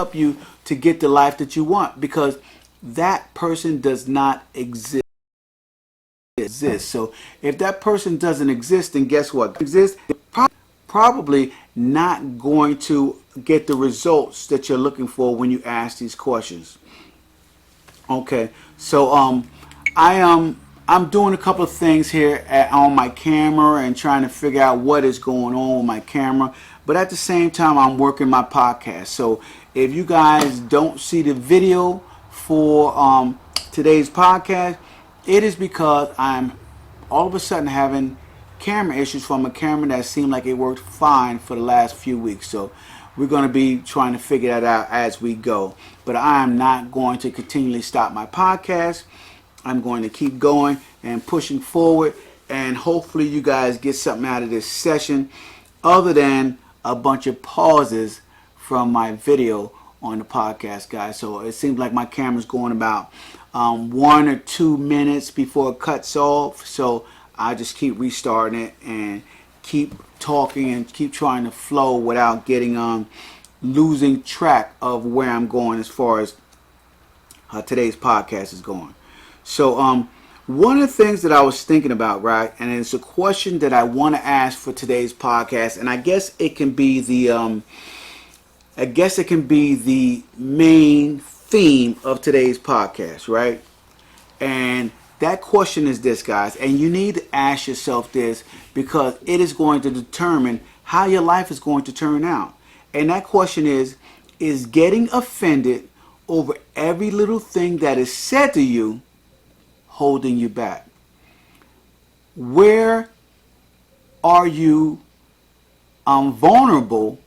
help you to get the life that you want, because that person does not exist. So if that person doesn't exist, then guess what? Exist, probably not going to get the results that you're looking for when you ask these questions. Okay, so I'm doing a couple of things here on my camera and trying to figure out what is going on with my camera, but at the same time I'm working my podcast. So if you guys don't see the video for today's podcast, it is because I'm all of a sudden having camera issues from a camera that seemed like it worked fine for the last few weeks. So we're going to be trying to figure that out as we go. But I am not going to continually stop my podcast. I'm going to keep going and pushing forward, and hopefully you guys get something out of this session other than a bunch of pauses from my video on the podcast, guys. So it seems like my camera's going about 1 or 2 minutes before it cuts off. So I just keep restarting it and keep talking and keep trying to flow without getting losing track of where I'm going as far as today's podcast is going. So one of the things that I was thinking about, right, and it's a question that I want to ask for today's podcast, and I guess it can be the main theme of today's podcast, right? And that question is this, guys, and you need to ask yourself this because it is going to determine how your life is going to turn out. And that question is getting offended over every little thing that is said to you holding you back? Where are you vulnerable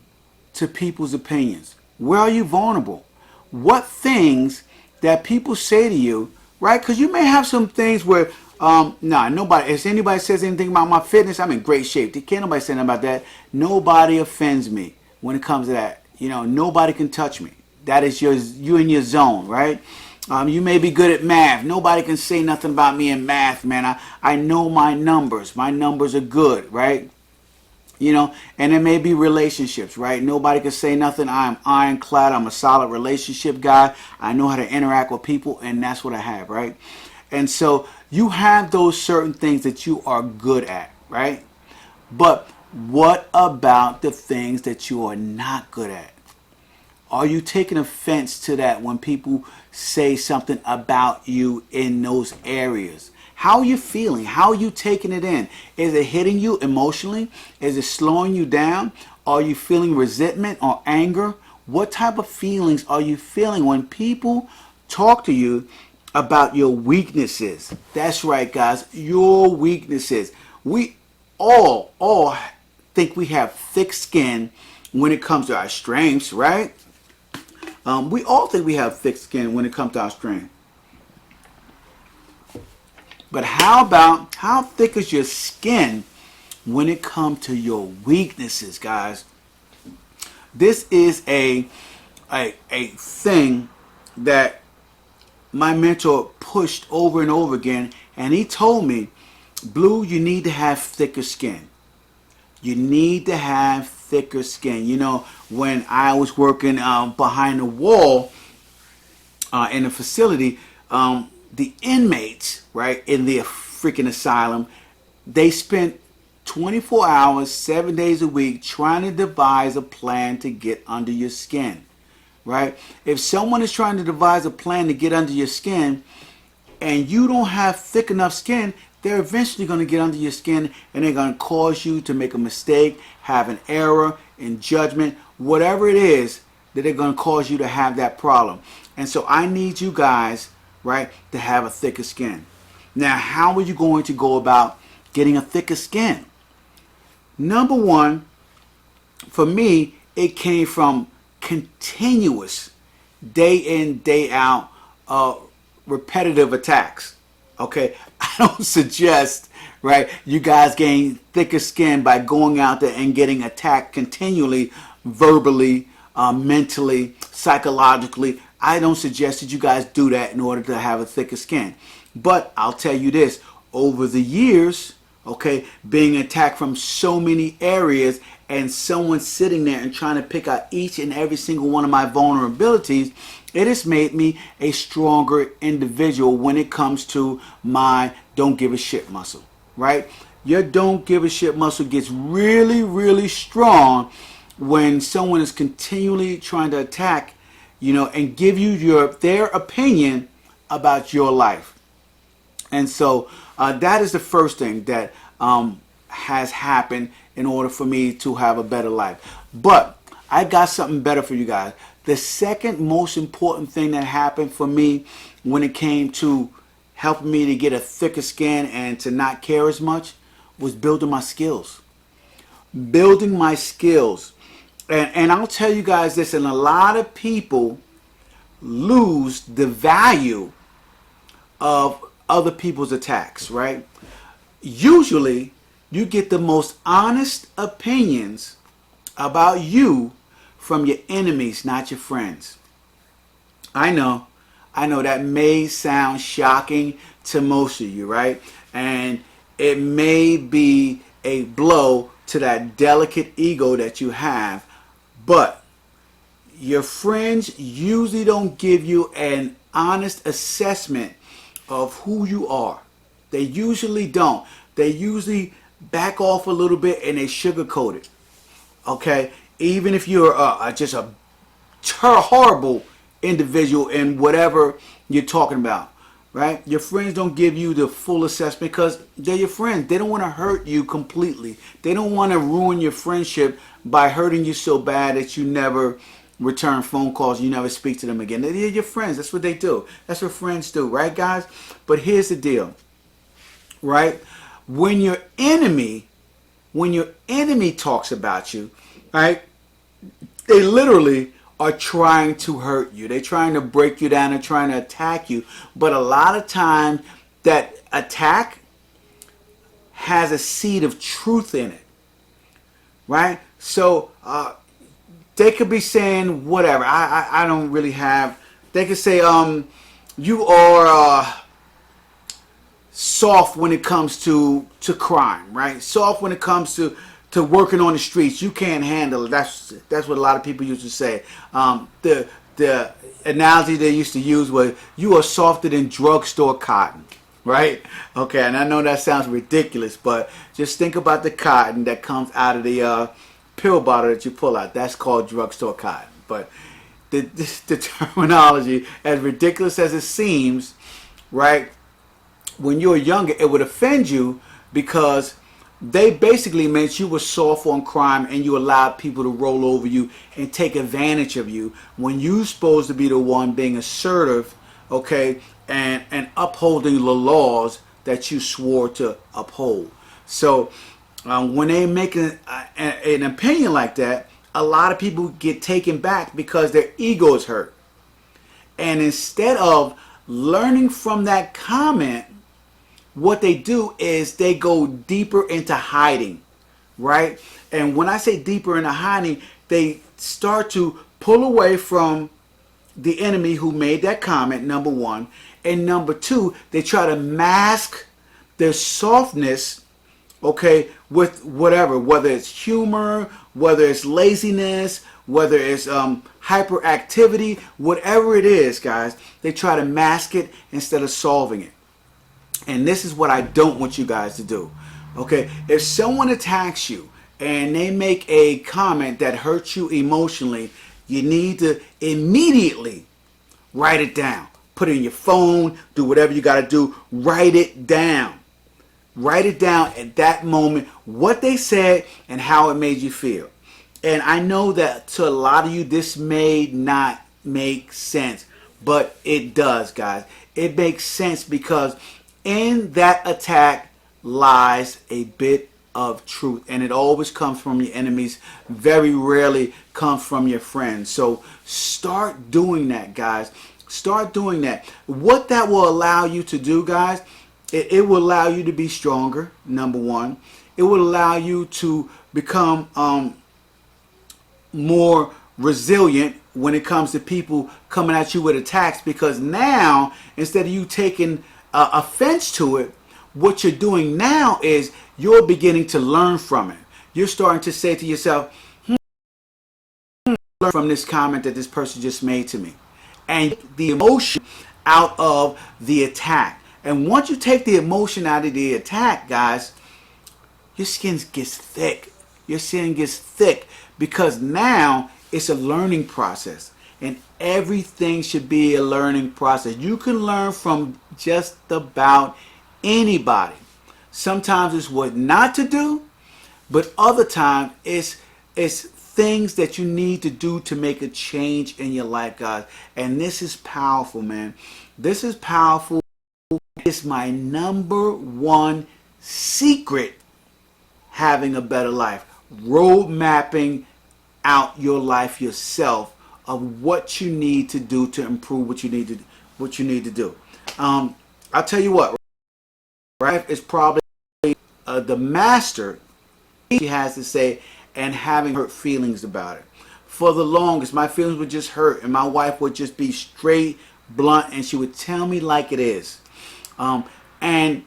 to people's opinions? Where are you vulnerable? What things that people say to you, right? Because you may have some things where, nobody, if anybody says anything about my fitness, I'm in great shape. Can't nobody say anything about that. Nobody offends me when it comes to that. You know, nobody can touch me. That is you in your zone, right? You may be good at math. Nobody can say nothing about me in math, man. I know my numbers. My numbers are good, right? You know, and it may be relationships, right? Nobody can say nothing. I'm ironclad. I'm a solid relationship guy. I know how to interact with people, and that's what I have, right? And so you have those certain things that you are good at, right? But what about the things that you are not good at? Are you taking offense to that when people say something about you in those areas? How are you feeling? How are you taking it in? Is it hitting you emotionally? Is it slowing you down? Are you feeling resentment or anger? What type of feelings are you feeling when people talk to you about your weaknesses? That's right, guys, your weaknesses. We all think we have thick skin when it comes to our strengths, right? We all think we have thick skin when it comes to our strength. But how thick is your skin when it comes to your weaknesses, guys? This is a thing that my mentor pushed over and over again, and he told me, Blue, you need to have thicker skin. You need to have thicker skin. You know, when I was working behind the wall in a facility, the inmates, right, in the freaking asylum, they spent 24 hours, 7 days a week trying to devise a plan to get under your skin, right? If someone is trying to devise a plan to get under your skin and you don't have thick enough skin, they're eventually going to get under your skin and they're going to cause you to make a mistake, have an error in judgment, whatever it is that they're going to cause you to have that problem. And so I need you guys, right, to have a thicker skin. Now, how are you going to go about getting a thicker skin? Number one, for me, it came from continuous, day in, day out, repetitive attacks. Okay, I don't suggest, right, you guys gain thicker skin by going out there and getting attacked continually, verbally, mentally, psychologically. I don't suggest that you guys do that in order to have a thicker skin. But I'll tell you this, over the years, okay, being attacked from so many areas and someone sitting there and trying to pick out each and every single one of my vulnerabilities, it has made me a stronger individual when it comes to my don't give a shit muscle, right? Your don't give a shit muscle gets really, really strong when someone is continually trying to attack, and give you their opinion about your life. And so that is the first thing that has happened in order for me to have a better life. But I got something better for you guys. The second most important thing that happened for me when it came to helping me to get a thicker skin and to not care as much was building my skills. Building my skills. And I'll tell you guys this, and a lot of people lose the value of other people's attacks, right? Usually, you get the most honest opinions about you from your enemies, not your friends. I know that may sound shocking to most of you, right? And it may be a blow to that delicate ego that you have, but your friends usually don't give you an honest assessment of who you are. They usually don't. They usually back off a little bit and they sugarcoat it. Okay? Even if you're just a horrible individual in whatever you're talking about, right? Your friends don't give you the full assessment because they're your friends. They don't want to hurt you completely. They don't want to ruin your friendship by hurting you so bad that you never return phone calls, you never speak to them again. They're your friends. That's what they do. That's what friends do, right, guys? But here's the deal, right? When your enemy talks about you, right, they literally are trying to hurt you. They're trying to break you down and trying to attack you. But a lot of times that attack has a seed of truth in it, right? So they could be saying whatever. I don't really have. They could say you are soft when it comes to crime, right? Soft when it comes to working on the streets. You can't handle it. That's what a lot of people used to say. The analogy they used to use was you are softer than drugstore cotton, right? Okay, and I know that sounds ridiculous, but just think about the cotton that comes out of the pill bottle that you pull out. That's called drugstore cotton. But the terminology, as ridiculous as it seems, right? When you were younger, it would offend you because they basically meant you were soft on crime and you allowed people to roll over you and take advantage of you when you're supposed to be the one being assertive, okay, and upholding the laws that you swore to uphold. So when they make an opinion like that, a lot of people get taken back because their ego is hurt. And instead of learning from that comment, what they do is they go deeper into hiding, right? And when I say deeper into hiding, they start to pull away from the enemy who made that comment, number one. And number two, they try to mask their softness, okay, with whatever, whether it's humor, whether it's laziness, whether it's hyperactivity, whatever it is, guys, they try to mask it instead of solving it. And this is what I don't want you guys to do. Okay, if someone attacks you and they make a comment that hurts you emotionally, you need to immediately write it down. Put it in your phone, do whatever you got to do, write it down. Write it down at that moment, what they said and how it made you feel. And I know that to a lot of you, this may not make sense, but it does, guys. It makes sense because in that attack lies a bit of truth, and it always comes from your enemies. Very rarely comes from your friends. So start doing that, guys. Start doing that. What that will allow you to do, guys, it will allow you to be stronger, number one. It will allow you to become more resilient when it comes to people coming at you with attacks, because now, instead of you taking offense to it, what you're doing now is you're beginning to learn from it. You're starting to say to yourself, learn from this comment that this person just made to me. And the emotion out of the attack. And once you take the emotion out of the attack, guys, your skin gets thick. Your skin gets thick because now it's a learning process. And everything should be a learning process. You can learn from just about anybody. Sometimes it's what not to do, but other times it's things that you need to do to make a change in your life, guys. And this is powerful, man. This is powerful. It's my number one secret having a better life. Road mapping out your life yourself of what you need to do to improve what you need to do. I'll tell you what, right? Is probably the master he has to say and having hurt feelings about it. For the longest, my feelings would just hurt and my wife would just be straight, blunt, and she would tell me like it is. And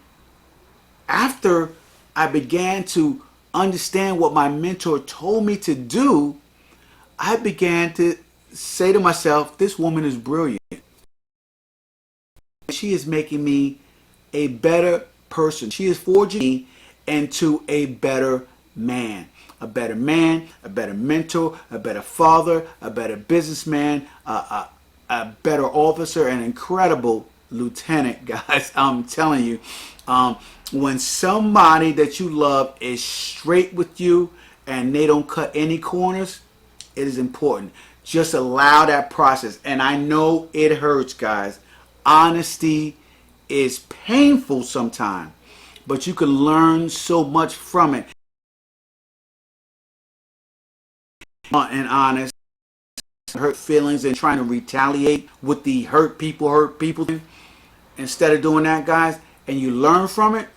after I began to understand what my mentor told me to do, I began to say to myself, this woman is brilliant. She is making me a better person. She is forging me into a better man. A better man, a better mentor, a better father, a better businessman, a better officer, an incredible lieutenant, guys. I'm telling you, when somebody that you love is straight with you and they don't cut any corners, it is important. Just allow that process. And I know it hurts, guys. Honesty is painful sometimes, but you can learn so much from it. And honest, hurt feelings and trying to retaliate with the hurt people. Instead of doing that, guys, and you learn from it,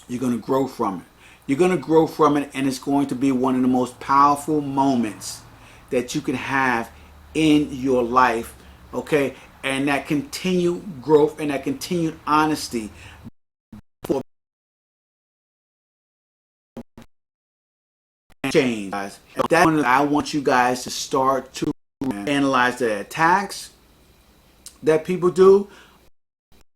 you're going to grow from it. You're going to grow from it, and it's going to be one of the most powerful moments that you can have in your life, okay? And that continued growth and that continued honesty for change, guys. That's one I want you guys to start to analyze the attacks that people do.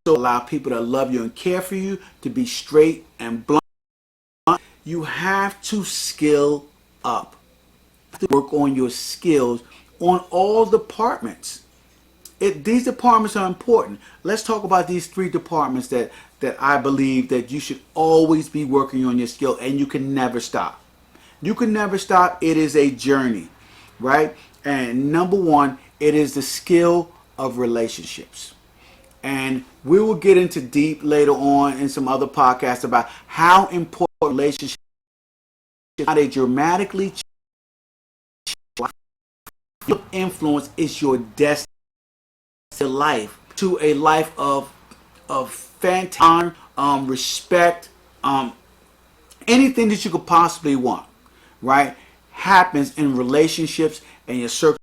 So allow people to love you and care for you, to be straight and blunt. You have to skill up. You have to work on your skills on all departments. These departments are important. Let's talk about these 3 departments that I believe that you should always be working on your skill, and you can never stop. You can never stop. It is a journey, right? And number 1, it is the skill of relationships. And we will get into deep later on in some other podcasts about how important relationships, how they dramatically change. Your influence is your destiny life to a life of fantastic respect, anything that you could possibly want, right? Happens in relationships and your circle